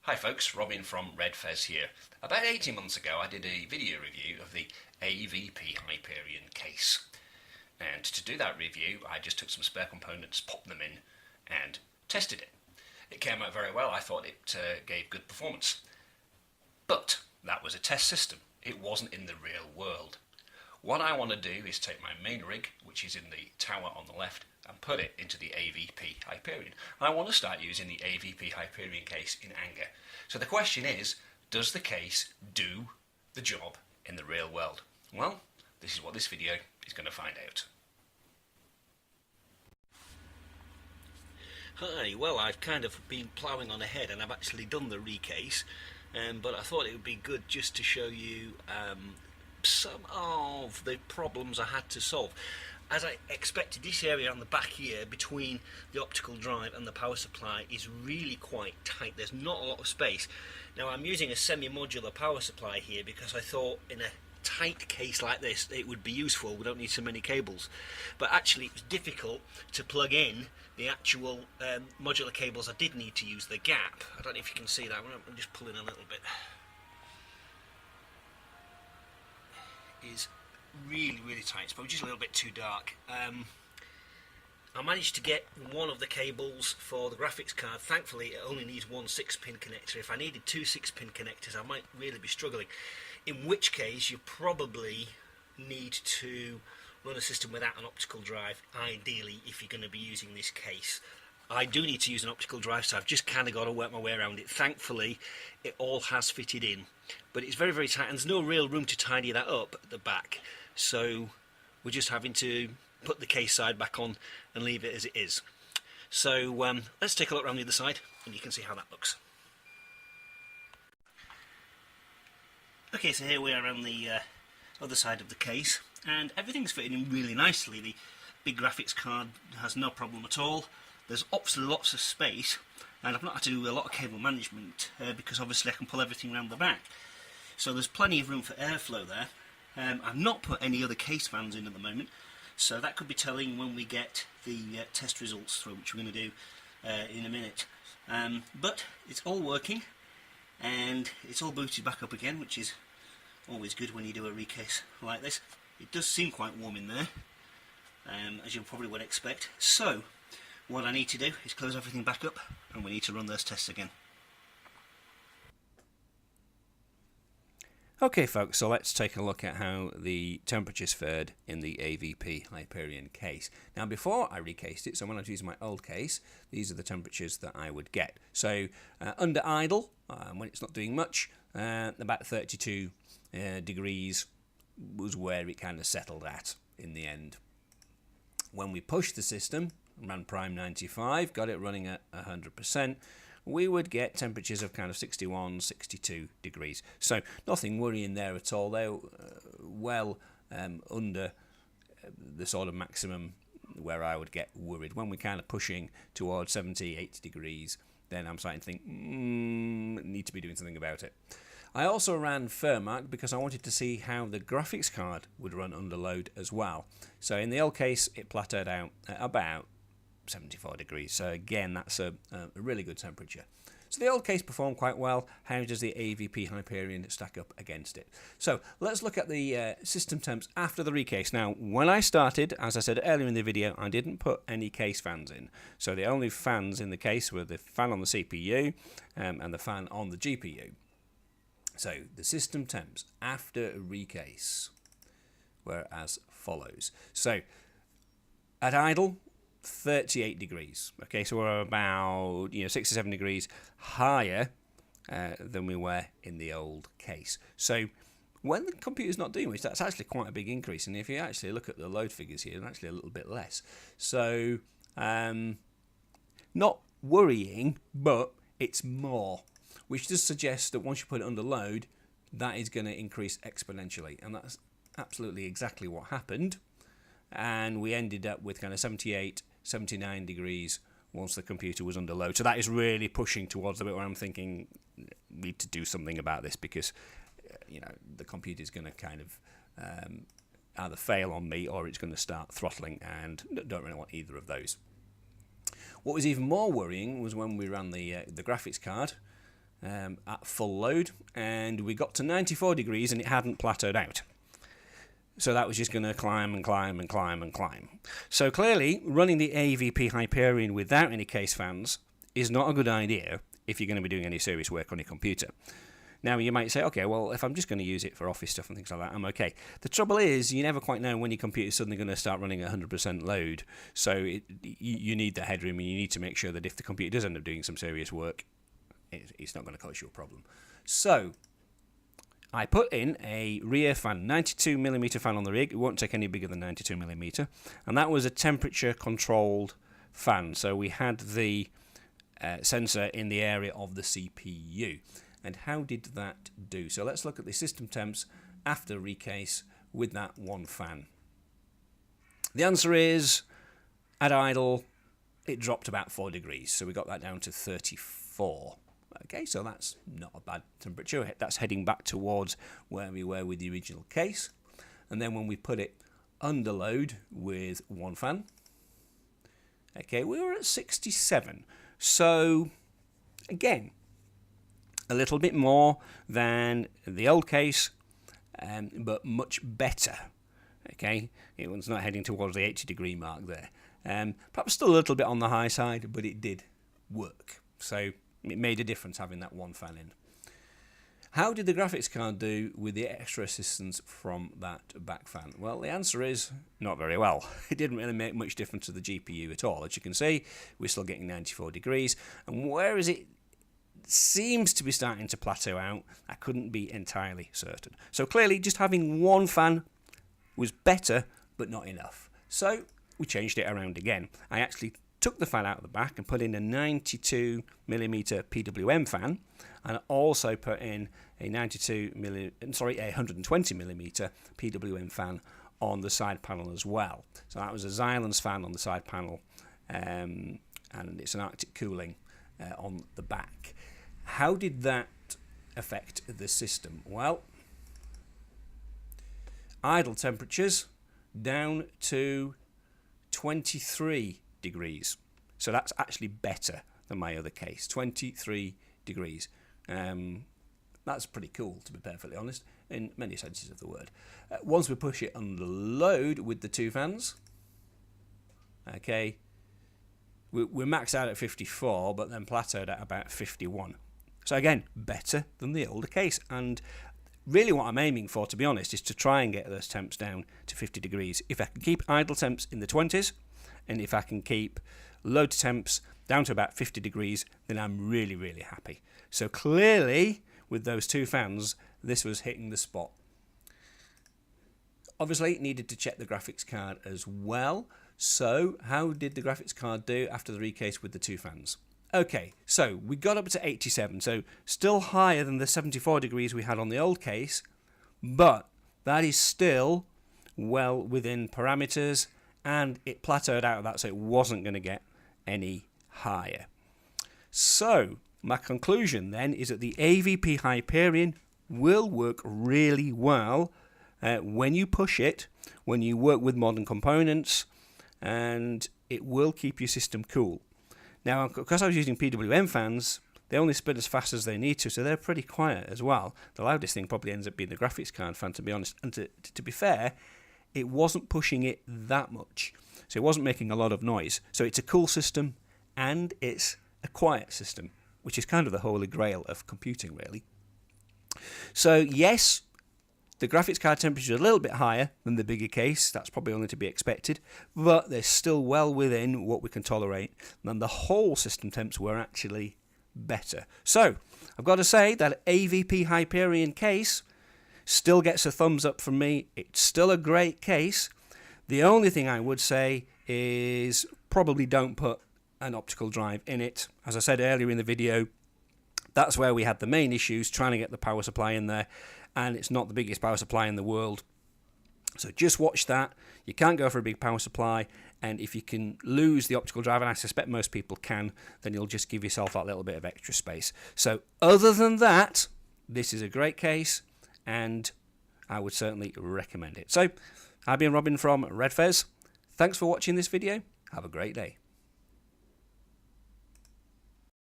Hi folks, Robin from RedFez here. About 18 months ago I did a video review of the AVP Hyperion case. And to do that review I just took some spare components, popped them in and tested it. It came out very well. I thought it gave good performance. But that was a test system. It wasn't in the real world. What I want to do is take my main rig, which is in the tower on the left, and put it into the AVP Hyperion. I want to start using the AVP Hyperion case in anger. So the question is, does the case do the job in the real world? Well, this is what this video is going to find out. Hi, well I've kind of been ploughing on ahead and I've actually done the recase, but I thought it would be good just to show you some of the problems I had to solve. As I expected, this area on the back here between the optical drive and the power supply is really quite tight. There's not a lot of space. Now I'm using a semi-modular power supply here because I thought in a tight case like this it would be useful. We don't need so many cables. But actually it was difficult to plug in the actual modular cables. I did need to use the gap. I don't know if you can see that. I'm just pulling a little bit. Is really tight. It's probably just a little bit too dark. I managed to get one of the cables for the graphics card. Thankfully it only needs one 6-pin connector. If I needed two 6-pin connectors I might really be struggling, in which case you probably need to run a system without an optical drive, ideally, if you're going to be using this case. I do need to use an optical drive, so I've just kind of got to work my way around it. Thankfully it all has fitted in, but it's very tight and there's no real room to tidy that up at the back, so we're just having to put the case side back on and leave it as it is. So let's take a look around the other side and you can see how that looks. Okay, so here we are on the other side of the case and everything's fitting in really nicely. The big graphics card has no problem at all. There's obviously lots of space and I've not had to do a lot of cable management because obviously I can pull everything around the back. So there's plenty of room for airflow there. I've not put any other case fans in at the moment, so that could be telling when we get the test results through, which we're going to do in a minute. But it's all working and it's all booted back up again, which is always good when you do a recase like this. It does seem quite warm in there, as you probably would expect. So what I need to do is close everything back up and we need to run those tests again. Okay folks, so let's take a look at how the temperatures fared in the AVP Hyperion case. Now before I recased it, so when I was using my old case, these are the temperatures that I would get. So under idle, when it's not doing much, about 32 degrees was where it kind of settled at in the end. When we pushed the system, ran prime 95, got it running at 100%, we would get temperatures of kind of 61, 62 degrees. So nothing worrying there at all. They're well under the sort of maximum where I would get worried. When we're kind of pushing towards 70, 80 degrees, then I'm starting to think, need to be doing something about it. I also ran Firmark because I wanted to see how the graphics card would run under load as well. So in the old case, it plateaued out at about 74 degrees. So again, that's a really good temperature. So the old case performed quite well. How does the AVP Hyperion stack up against it? So let's look at the system temps after the recase. Now, when I started, as I said earlier in the video, I didn't put any case fans in. So the only fans in the case were the fan on the CPU and the fan on the GPU. So the system temps after a recase were as follows. So at idle, 38 degrees. Okay, so we're about 67 degrees higher than we were in the old case. So when the computer's not doing much, that's actually quite a big increase. And if you actually look at the load figures here, they're actually a little bit less. So not worrying, but it's more, which does suggest that once you put it under load, that is going to increase exponentially, and that's absolutely exactly what happened. And we ended up with kind of 78, 79 degrees once the computer was under load. So that is really pushing towards the bit where I'm thinking, need to do something about this, because the computer is going to kind of either fail on me or it's going to start throttling, and don't really want either of those. What was even more worrying was when we ran the graphics card. at full load, and we got to 94 degrees and it hadn't plateaued out. So that was just going to climb and climb and climb and climb. So clearly, running the AVP Hyperion without any case fans is not a good idea if you're going to be doing any serious work on your computer. Now, you might say, okay, well, if I'm just going to use it for office stuff and things like that, I'm okay. The trouble is, you never quite know when your computer's suddenly going to start running 100% load. So you need the headroom, and you need to make sure that if the computer does end up doing some serious work, it's not going to cause you a problem. So I put in a rear fan, 92mm fan on the rig. It won't take any bigger than 92mm. And that was a temperature-controlled fan. So we had the sensor in the area of the CPU. And how did that do? So let's look at the system temps after recase with that one fan. The answer is, at idle, it dropped about 4 degrees. So we got that down to 34. Okay, so that's not a bad temperature. That's heading back towards where we were with the original case. And then when we put it under load with one fan, okay, we were at 67. So, again, a little bit more than the old case, but much better. Okay, it was not heading towards the 80-degree mark there. Perhaps still a little bit on the high side, but it did work. So it made a difference having that one fan in. How did the graphics card do with the extra assistance from that back fan? Well, the answer is not very well. It didn't really make much difference to the GPU at all. As you can see, we're still getting 94 degrees. And whereas it seems to be starting to plateau out, I couldn't be entirely certain. So clearly, just having one fan was better, but not enough. So we changed it around again. I actually took the fan out of the back and put in a 92mm PWM fan, and also put in a 120mm PWM fan on the side panel as well. So that was a Xilinx fan on the side panel, and it's an Arctic cooling on the back. How did that affect the system? Well, idle temperatures down to 23 degrees. So that's actually better than my other case. 23 degrees. That's pretty cool, to be perfectly honest, in many senses of the word. Once we push it under load with the two fans, okay, we're maxed out at 54, but then plateaued at about 51. So again, better than the older case. And really what I'm aiming for, to be honest, is to try and get those temps down to 50 degrees. If I can keep idle temps in the 20s, and if I can keep load temps down to about 50 degrees, then I'm really, really happy. So clearly, with those two fans, this was hitting the spot. Obviously, needed to check the graphics card as well. So how did the graphics card do after the recase with the two fans? Okay, so we got up to 87, so still higher than the 74 degrees we had on the old case, but that is still well within parameters, and it plateaued out of that, so it wasn't going to get any higher. So my conclusion then is that the AVP Hyperion will work really well when you push it, when you work with modern components, and it will keep your system cool. Now, because I was using PWM fans, they only spin as fast as they need to, so they're pretty quiet as well. The loudest thing probably ends up being the graphics card fan, to be honest. And to be fair, it wasn't pushing it that much, so it wasn't making a lot of noise. So it's a cool system, and it's a quiet system, which is kind of the holy grail of computing, really. So yes, the graphics card temperature is a little bit higher than the bigger case. That's probably only to be expected, but they're still well within what we can tolerate, and the whole system temps were actually better. So I've got to say that AVP Hyperion case still gets a thumbs up from me. It's still a great case. The only thing I would say is probably don't put an optical drive in it. As I said earlier in the video, that's where we had the main issues, trying to get the power supply in there, and it's not the biggest power supply in the world. So just watch that. You can't go for a big power supply, and if you can lose the optical drive, and I suspect most people can, then you'll just give yourself that little bit of extra space. So other than that, this is a great case, and I would certainly recommend it. So I've been Robin from RedFez. Thanks for watching this video. Have a great day.